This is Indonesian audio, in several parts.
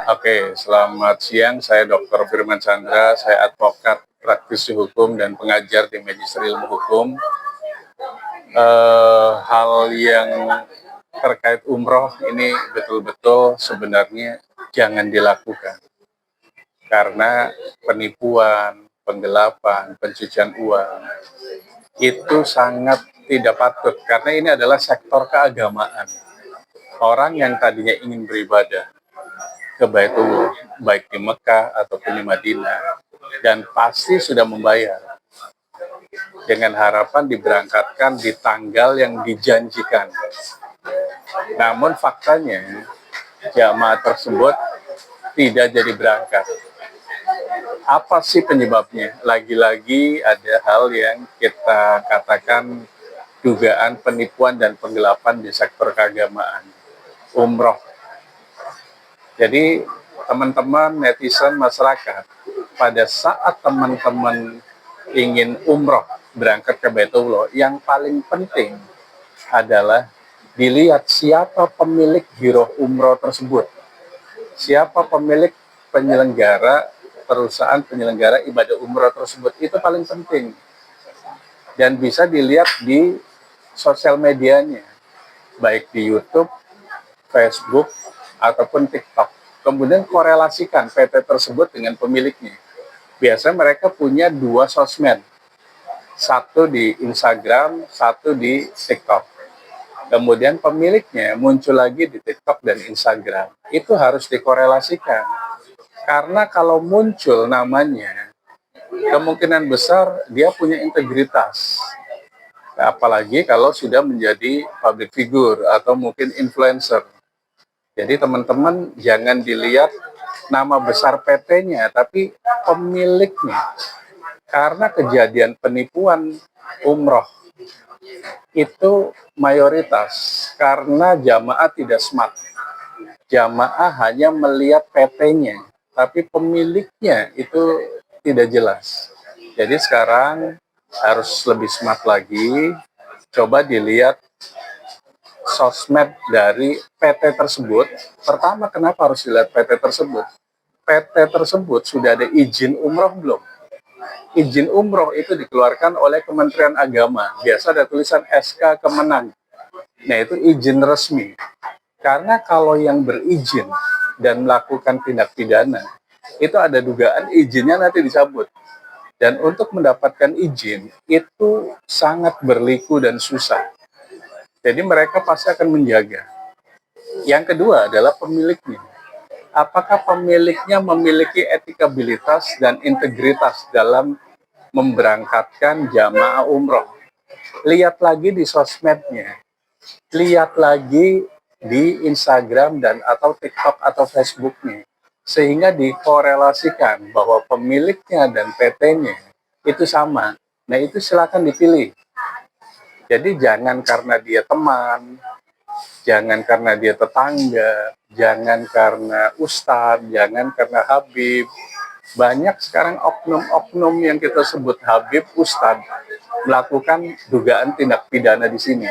Oke, selamat siang. Saya Dr. Firman Chandra. Saya advokat, praktisi hukum, dan pengajar di Magistra Ilmu Hukum. Hal yang terkait umroh ini betul-betul sebenarnya jangan dilakukan. Karena penipuan, penggelapan, pencucian uang, itu sangat tidak patut. Karena ini adalah sektor keagamaan. Orang yang tadinya ingin beribadah ke Baitullah, baik di Mekah ataupun di Madinah, dan pasti sudah membayar dengan harapan diberangkatkan di tanggal yang dijanjikan. Namun faktanya jamaah tersebut tidak jadi berangkat. Apa sih penyebabnya? Lagi-lagi ada hal yang kita katakan dugaan penipuan dan penggelapan di sektor keagamaan, umroh. Jadi teman-teman netizen masyarakat, pada saat teman-teman ingin umroh berangkat ke Baitullah, yang paling penting adalah dilihat siapa pemilik biro umroh tersebut, siapa pemilik penyelenggara, perusahaan penyelenggara ibadah umroh tersebut. Itu paling penting dan bisa dilihat di sosial medianya, baik di YouTube, Facebook, ataupun TikTok. Kemudian korelasikan PT tersebut dengan pemiliknya. Biasanya mereka punya dua sosmed, satu di Instagram, satu di TikTok. Kemudian pemiliknya muncul lagi di TikTok dan Instagram. Itu harus dikorelasikan. Karena kalau muncul namanya, kemungkinan besar dia punya integritas. Apalagi kalau sudah menjadi public figure atau mungkin influencer. Jadi teman-teman jangan dilihat nama besar PT-nya, tapi pemiliknya. Karena kejadian penipuan umroh itu mayoritas karena jamaah tidak smart. Jamaah hanya melihat PT-nya, tapi pemiliknya itu tidak jelas. Jadi sekarang harus lebih smart lagi. Coba dilihat sosmed dari PT tersebut. Pertama, kenapa harus dilihat PT tersebut? PT tersebut sudah ada izin umroh belum? Izin umroh itu dikeluarkan oleh Kementerian Agama. Biasa ada tulisan SK Kemenang. Nah, itu izin resmi. Karena kalau yang berizin dan melakukan tindak pidana, itu ada dugaan izinnya nanti dicabut. Dan untuk mendapatkan izin, itu sangat berliku dan susah. Jadi mereka pasti akan menjaga. Yang kedua adalah pemiliknya. Apakah pemiliknya memiliki etikabilitas dan integritas dalam memberangkatkan jamaah umroh? Lihat lagi di sosmednya. Lihat lagi di Instagram dan atau TikTok atau Facebooknya. Sehingga dikorelasikan bahwa pemiliknya dan PT-nya itu sama. Nah, itu silakan dipilih. Jadi jangan karena dia teman, jangan karena dia tetangga, jangan karena ustadz, jangan karena habib. Banyak sekarang oknum-oknum yang kita sebut habib, ustadz, melakukan dugaan tindak pidana di sini.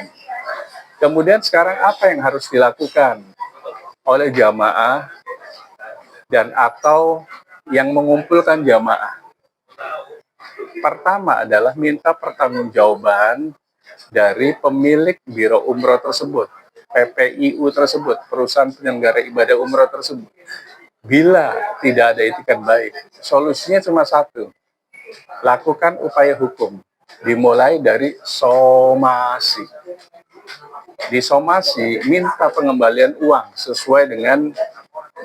Kemudian sekarang apa yang harus dilakukan oleh jamaah dan atau yang mengumpulkan jamaah? Pertama adalah minta pertanggungjawaban dari pemilik biro umroh tersebut, PPIU tersebut, perusahaan penyelenggara ibadah umroh tersebut. Bila tidak ada itikat baik, solusinya cuma satu, lakukan upaya hukum, dimulai dari somasi. Di somasi, minta pengembalian uang sesuai dengan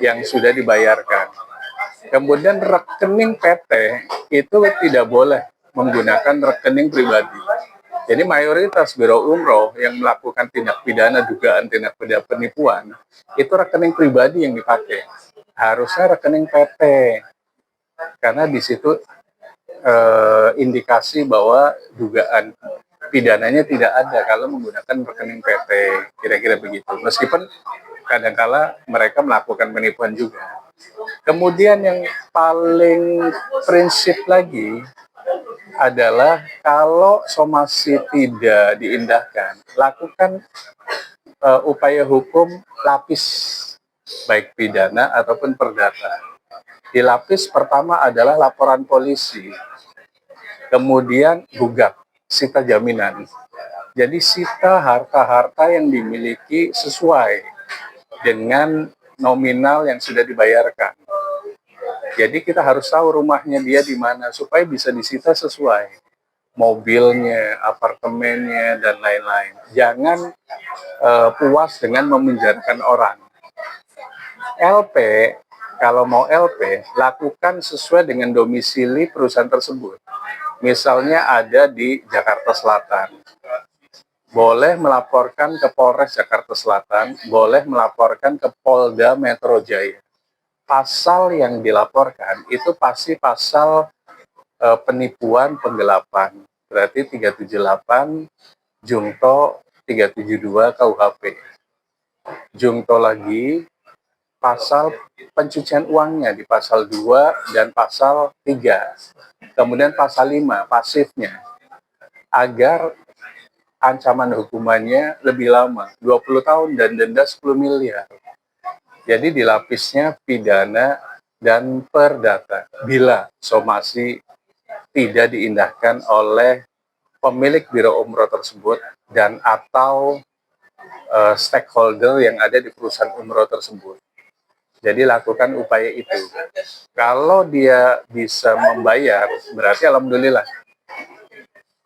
yang sudah dibayarkan. Kemudian rekening PT itu tidak boleh menggunakan rekening pribadi. Jadi mayoritas biro umroh yang melakukan tindak pidana, dugaan tindak pidana penipuan, itu rekening pribadi yang dipakai. Harusnya rekening PT, karena di situ indikasi bahwa dugaan pidananya tidak ada kalau menggunakan rekening PT, kira-kira begitu. Meskipun kadangkala mereka melakukan penipuan juga. Kemudian yang paling prinsip lagi, adalah kalau somasi tidak diindahkan, lakukan upaya hukum lapis, baik pidana ataupun perdata. Di lapis pertama adalah laporan polisi, kemudian gugat, sita jaminan. Jadi sita harta-harta yang dimiliki sesuai dengan nominal yang sudah dibayarkan. Jadi kita harus tahu rumahnya dia di mana supaya bisa disita sesuai mobilnya, apartemennya, dan lain-lain. Jangan puas dengan memenjarakan orang. LP, kalau mau LP, lakukan sesuai dengan domisili perusahaan tersebut. Misalnya ada di Jakarta Selatan, boleh melaporkan ke Polres Jakarta Selatan, boleh melaporkan ke Polda Metro Jaya. Pasal yang dilaporkan itu pasti pasal penipuan penggelapan. Berarti 378 Jungto 372 KUHP. Jungto lagi pasal pencucian uangnya di pasal 2 dan pasal 3. Kemudian pasal 5 pasifnya. Agar ancaman hukumannya lebih lama, 20 tahun dan denda 10 miliar. Jadi dilapisnya pidana dan perdata bila somasi tidak diindahkan oleh pemilik biro umroh tersebut dan atau stakeholder yang ada di perusahaan umroh tersebut. Jadi lakukan upaya itu. Kalau dia bisa membayar, berarti alhamdulillah.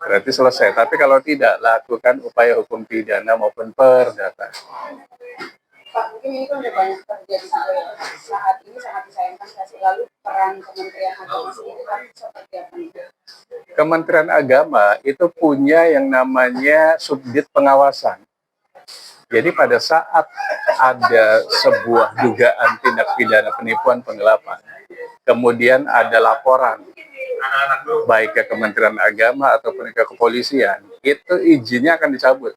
Berarti selesai. Tapi kalau tidak, lakukan upaya hukum pidana maupun perdata. Pak, mungkin ini kan udah banyak terjadi juga ya. Saat ini sangat disayangkan kasih lalu peran Kementerian Agama sendiri kan seperti apa nih? Kementerian Agama itu punya yang namanya subdit pengawasan. Jadi pada saat ada sebuah dugaan tindak pidana penipuan penggelapan, kemudian ada laporan baik ke Kementerian Agama ataupun ke kepolisian, itu izinnya akan dicabut.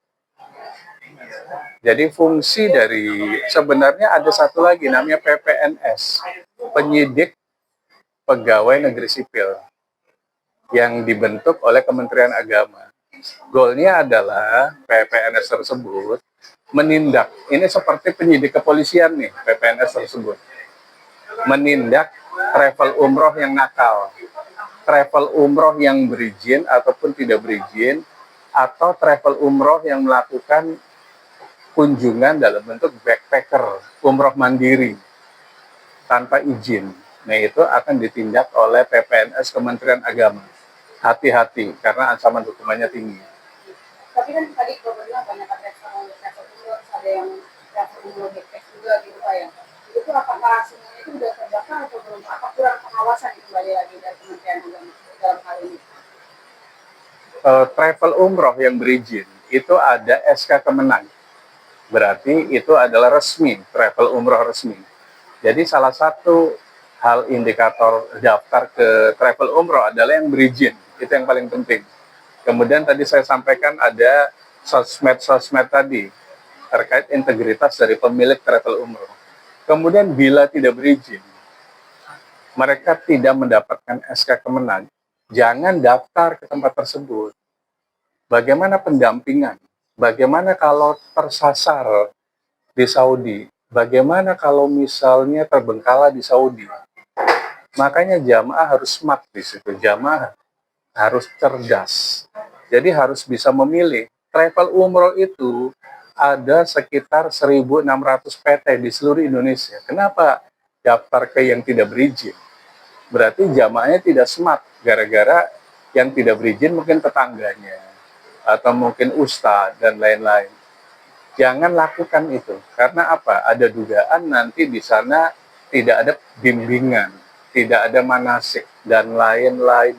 Jadi fungsi dari sebenarnya ada satu lagi namanya PPNS, penyidik pegawai negeri sipil yang dibentuk oleh Kementerian Agama. Goalnya adalah PPNS tersebut menindak, ini seperti penyidik kepolisian nih PPNS tersebut, menindak travel umroh yang nakal, travel umroh yang berizin ataupun tidak berizin, atau travel umroh yang melakukan kunjungan dalam bentuk backpacker, umroh mandiri, tanpa izin. Nah itu akan ditindak oleh PPNS Kementerian Agama. Hati-hati, karena ancaman hukumannya tinggi. Tapi kan tadi beberapa banyak travel umroh, ada yang travel umroh backpack juga gitu Pak ya. Itu apakah semuanya itu sudah terdaftar atau belum? Apa kurang pengawasan kembali lagi dari Kementerian Agama dalam hal ini? Travel umroh yang berizin, itu ada SK Kemenang. Berarti itu adalah resmi, travel umroh resmi. Jadi salah satu hal indikator daftar ke travel umroh adalah yang berizin, itu yang paling penting. Kemudian tadi saya sampaikan ada sosmed-sosmed tadi, terkait integritas dari pemilik travel umroh. Kemudian bila tidak berizin, mereka tidak mendapatkan SK Kemenang, jangan daftar ke tempat tersebut. Bagaimana pendampingan? Bagaimana kalau tersasar di Saudi? Bagaimana kalau misalnya terbengkalai di Saudi? Makanya jamaah harus smart di situ. Jamaah harus cerdas. Jadi harus bisa memilih. Travel umroh itu ada sekitar 1.600 PT di seluruh Indonesia. Kenapa daftar ke yang tidak berizin? Berarti jamaahnya tidak smart. Gara-gara yang tidak berizin mungkin tetangganya, atau mungkin ustadz dan lain-lain. Jangan lakukan itu. Karena apa? Ada dugaan nanti di sana tidak ada bimbingan, tidak ada manasik, dan lain-lain.